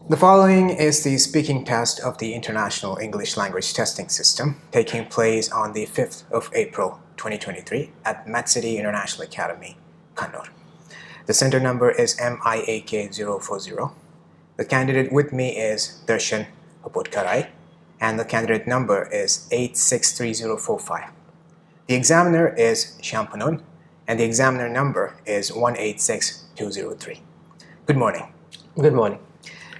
The following is the speaking test of the International English Language Testing System, taking place on the 5th of April 2023 at MedCity International Academy, Kannur. The center number is MIAK040. The candidate with me is Darshan Upodkarai, and the candidate number is 863045. The examiner is Shampanun, and the examiner number is 186203. Good morning. Good morning.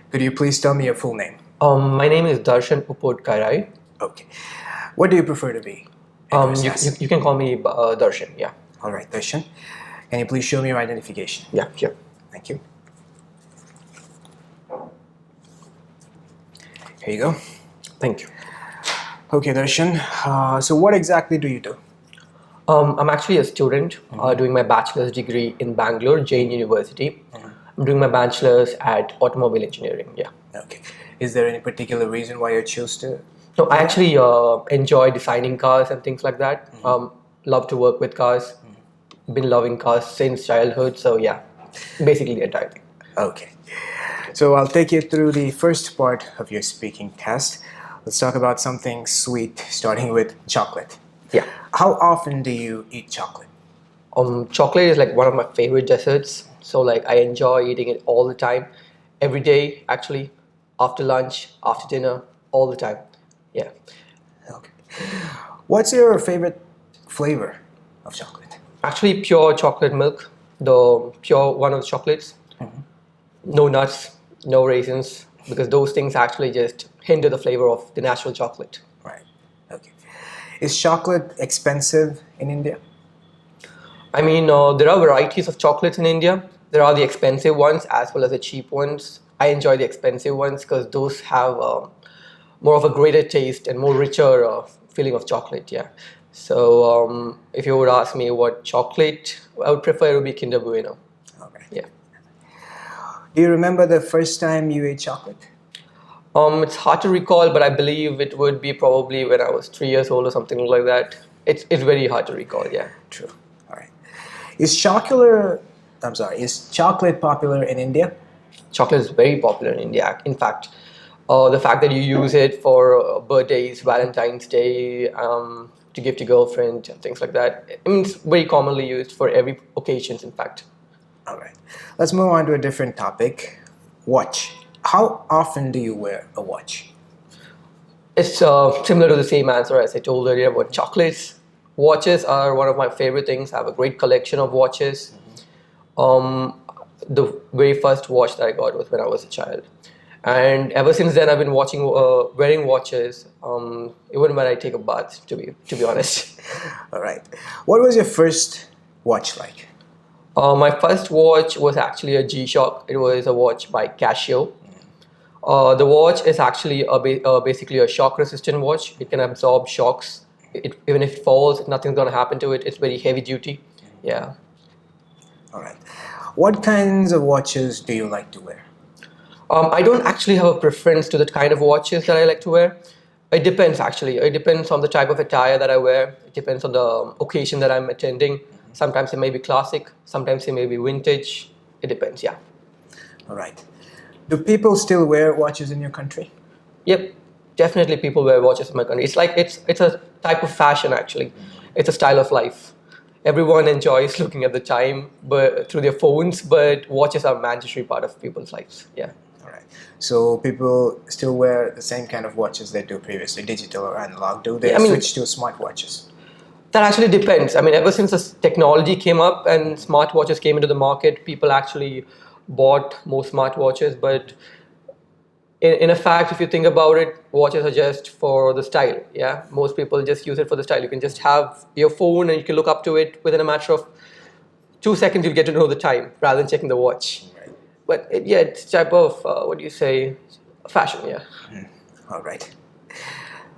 Could you please tell me your full name? My name is Darshan Upodkarai. Okay. What do you prefer to be? You can call me Darshan, yeah. All right, Darshan. Can you please show me your identification? Yeah, sure. Thank you. Here you go. Thank you. Okay, Darshan. So what exactly do you do? I'm actually a student doing my bachelor's degree in Bangalore, Jain University. I'm doing my bachelor's at automobile engineering, yeah. Okay. Is there any particular reason why you chose to? No, I actually enjoy designing cars and things like that. Love to work with cars. Been loving cars since childhood, so yeah, basically the entire thing. Okay. So I'll take you through the first part of your speaking test. Let's talk about something sweet, starting with chocolate. Yeah. How often do you eat chocolate? Chocolate is like one of my favorite desserts. So like I enjoy eating it all the time, every day actually, after lunch, after dinner, all the time. Yeah. Okay. What's your favorite flavor of chocolate? Actually, pure chocolate milk, the pure one of the chocolates. No nuts, no raisins, because those things actually just hinder the flavor of the natural chocolate. Right. Okay. Is chocolate expensive in India? I mean, there are varieties of chocolates in India. There are the expensive ones as well as the cheap ones. I enjoy the expensive ones because those have more of a greater taste and more richer feeling of chocolate, yeah. So if you would ask me what chocolate I would prefer, it would be Kinder Bueno. Okay. Yeah. Do you remember the first time you ate chocolate? It's hard to recall, but I believe it would be probably when I was 3 years old or something like that. It's very hard to recall, yeah. True. All right. Is chocolate popular in India? Chocolate is very popular in India. In fact, the fact that you use it for birthdays, Valentine's Day, to gift your girlfriend and things like that. I mean, it's very commonly used for every occasions, in fact. All right. Let's move on to a different topic. Watch. How often do you wear a watch? It's similar to the same answer as I told earlier about chocolates. Watches are one of my favorite things. I have a great collection of watches. The very first watch that I got was when I was a child. And ever since then, I've been wearing watches, even when I take a bath, to be honest. All right. What was your first watch like? My first watch was actually a G-Shock. It was a watch by Casio. The watch is actually basically a shock-resistant watch. It can absorb shocks. Even if it falls, nothing's going to happen to it. It's very heavy duty. Yeah. All right. What kinds of watches do you like to wear? I don't actually have a preference to the kind of watches that I like to wear. It depends actually. It depends on the type of attire that I wear. It depends on the occasion that I'm attending. Sometimes it may be classic. Sometimes it may be vintage. It depends, yeah. All right. Do people still wear watches in your country? Yep. Definitely people wear watches in my country. It's like it's a type of fashion actually. It's a style of life. Everyone enjoys looking at the time but through their phones, but watches are a mandatory part of people's lives. Yeah. All right. So people still wear the same kind of watches they do previously, digital or analog. Do they switch to smartwatches? That actually depends. I mean, ever since this technology came up and smartwatches came into the market, people actually bought more smartwatches. But in a fact, if you think about it, watches are just for the style. Yeah, most people just use it for the style. You can just have your phone and you can look up to it within a matter of 2 seconds. You'll get to know the time rather than checking the watch. Right. But it's type of fashion. Yeah. All right.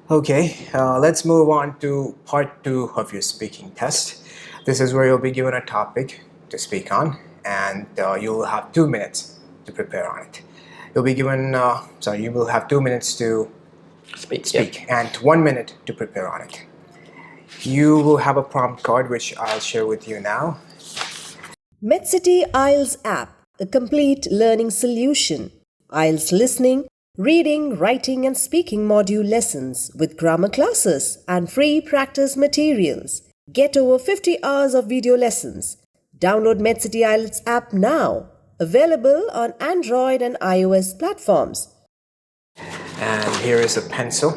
Okay, let's move on to part 2 of your speaking test. This is where you'll be given a topic to speak on, and you'll have 2 minutes to prepare on it. You'll be given, you will have 2 minutes to speak and 1 minute to prepare on it. You will have a prompt card which I'll share with you now. MedCity IELTS app, a complete learning solution. IELTS listening, reading, writing, and speaking module lessons with grammar classes and free practice materials. Get over 50 hours of video lessons. Download MedCity IELTS app now. Available on Android and iOS platforms. And here is a pencil,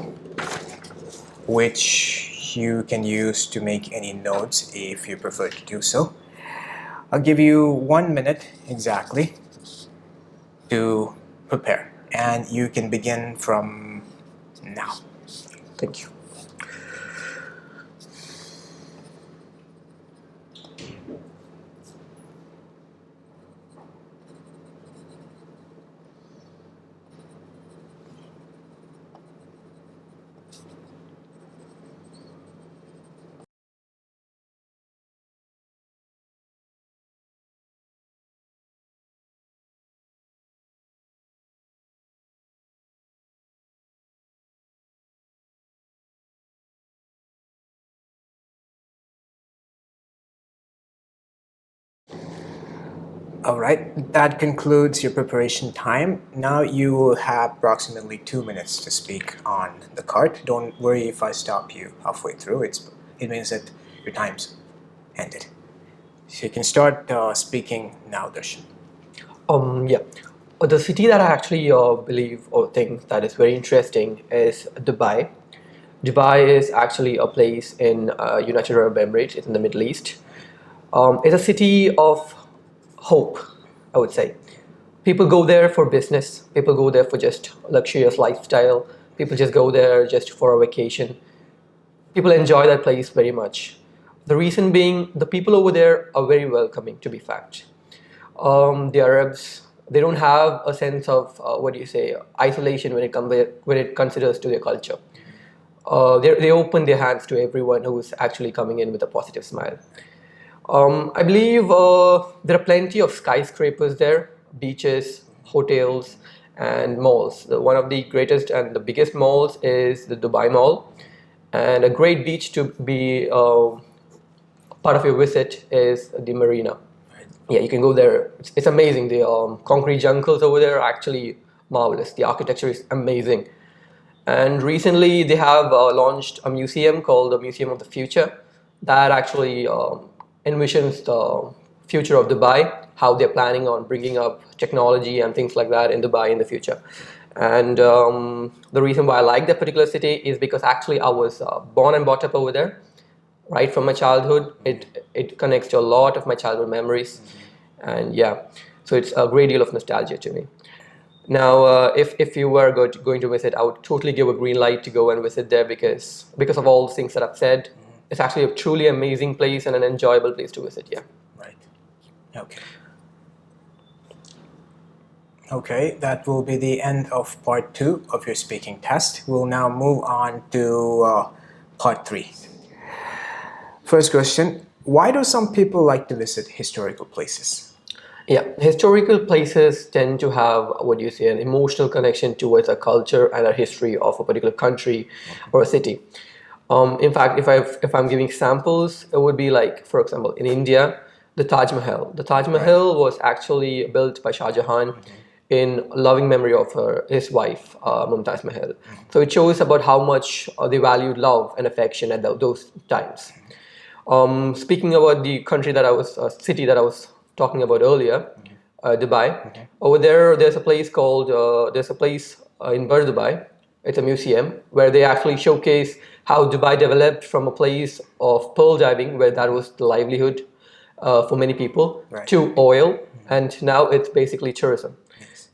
which you can use to make any notes if you prefer to do so. I'll give you 1 minute exactly to prepare, and you can begin from now. Thank you. All right, that concludes your preparation time. Now you will have approximately 2 minutes to speak on the card. Don't worry if I stop you halfway through. It means that your time's ended. So you can start speaking now, Darshan. Yeah. The city that I actually believe or think that is very interesting is Dubai. Dubai is actually a place in United Arab Emirates. It's in the Middle East. It's a city of hope, I would say. People go there for business. People go there for just luxurious lifestyle. People just go there just for a vacation. People enjoy that place very much. The reason being, the people over there are very welcoming, to be fact. The Arabs, they don't have a sense of isolation when it considers to their culture. They open their hands to everyone who is actually coming in with a positive smile. I believe there are plenty of skyscrapers there, beaches, hotels, and malls. One of the greatest and the biggest malls is the Dubai Mall, and a great beach to be part of your visit is the marina. Yeah, you can go there. It's amazing. The concrete jungles over there are actually marvelous. The architecture is amazing. And recently they have launched a museum called the Museum of the Future that actually envisions the future of Dubai, how they're planning on bringing up technology and things like that in Dubai in the future. And the reason why I like that particular city is because actually I was born and brought up over there. Right from my childhood, it connects to a lot of my childhood memories, and yeah, so it's a great deal of nostalgia to me. Now, if you were going to visit, I would totally give a green light to go and visit there because of all the things that I've said. It's actually a truly amazing place and an enjoyable place to visit. Yeah. Right. Okay. Okay, that will be the end of part 2 of your speaking test. We'll now move on to part 3. First question, why do some people like to visit historical places? Yeah, historical places tend to have an emotional connection towards a culture and a history of a particular country or a city. In fact, if I'm giving samples, it would be like, for example, in India, the Taj Mahal. The Taj Mahal was actually built by Shah Jahan in loving memory of his wife, Mumtaz Mahal. So it shows about how much they valued love and affection at those times. Speaking about the city that I was talking about earlier, Dubai. Over there's a place in Bur Dubai. It's a museum where they actually showcase how Dubai developed from a place of pearl diving, where that was the livelihood for many people, to oil, and now it's basically tourism.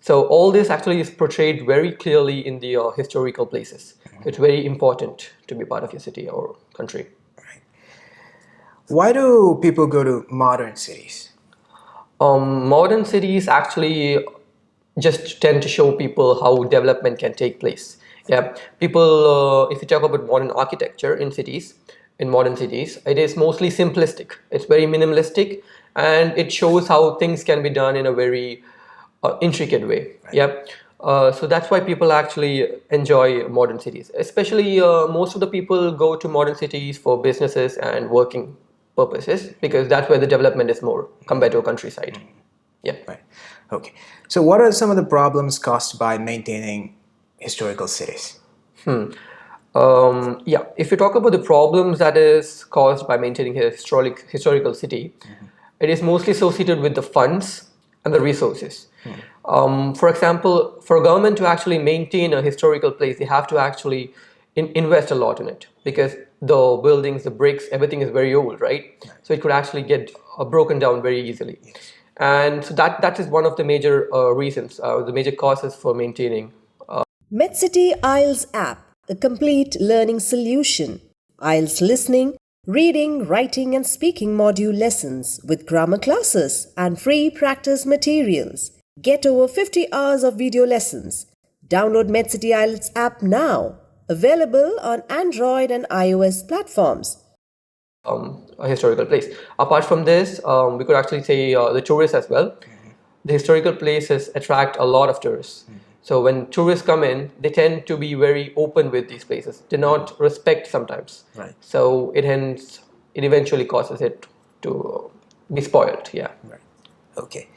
So all this actually is portrayed very clearly in the historical places. It's very important to be part of your city or country. Why do people go to modern cities? Modern cities actually just tend to show people how development can take place. Yeah, people, if you talk about modern architecture in modern cities, it is mostly simplistic. It's very minimalistic, and it shows how things can be done in a very intricate way. Yeah. So that's why people actually enjoy modern cities. Especially most of the people go to modern cities for businesses and working purposes, because that's where the development is more compared to a countryside. Yeah. Right. Okay. So what are some of the problems caused by maintaining historical cities? Yeah, if you talk about the problems that is caused by maintaining a historical city, it is mostly associated with the funds and the resources. For example, for a government to actually maintain a historical place, they have to actually invest a lot in it because the buildings, the bricks, everything is very old, right? So it could actually get broken down very easily. And so that is one of the major reasons, the major causes for maintaining. MedCity IELTS app, a complete learning solution. IELTS listening, reading, writing, and speaking module lessons with grammar classes and free practice materials. Get over 50 hours of video lessons. Download MedCity IELTS app now. Available on Android and iOS platforms. A historical place. Apart from this, we could actually say the tourists as well. The historical places attract a lot of tourists. So when tourists come in, they tend to be very open with these places. They not respect sometimes. Right. So it eventually causes it to be spoiled. Yeah. Right. Okay.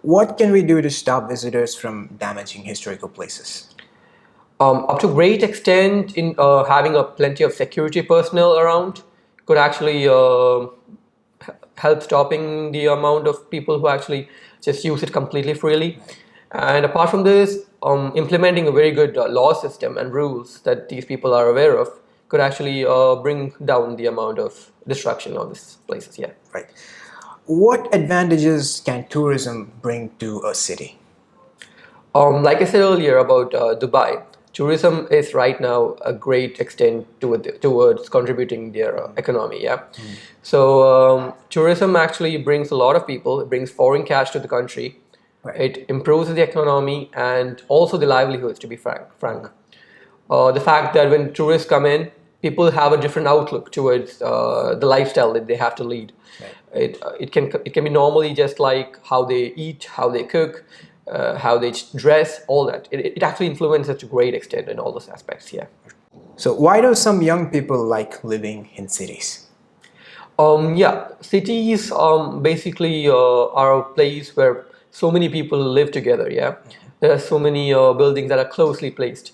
What can we do to stop visitors from damaging historical places? Up to great extent, in having plenty of security personnel around could actually help stopping the amount of people who actually just use it completely freely. And apart from this, implementing a very good law system and rules that these people are aware of could actually bring down the amount of destruction of these places. Yeah. Right. What advantages can tourism bring to a city? Like I said earlier about Dubai, tourism is right now a great extent towards contributing their economy. Yeah. So tourism actually brings a lot of people. It brings foreign cash to the country. Right. It improves the economy and also the livelihoods, to be frank. The fact that when tourists come in, people have a different outlook towards the lifestyle that they have to lead. Right. It can be normally just like how they eat, how they cook, how they dress, all that. It actually influences to a great extent in all those aspects. Yeah. So why do some young people like living in cities? Yeah, cities basically are a place where so many people live together. Yeah, there are so many buildings that are closely placed.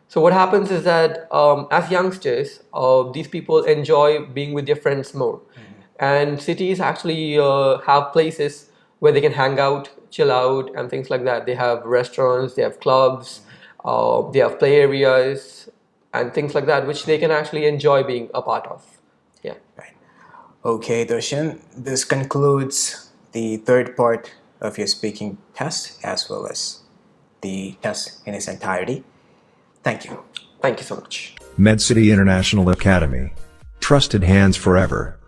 So what happens is that as youngsters, these people enjoy being with their friends more, and cities actually have places where they can hang out, chill out, and things like that. They have restaurants, they have clubs, they have play areas, and things like that, which they can actually enjoy being a part of. Yeah. Right. Okay, Darshan, this concludes the third part of your speaking test as well as the test in its entirety. Thank you. Thank you so much. MedCity International Academy. Trusted hands forever.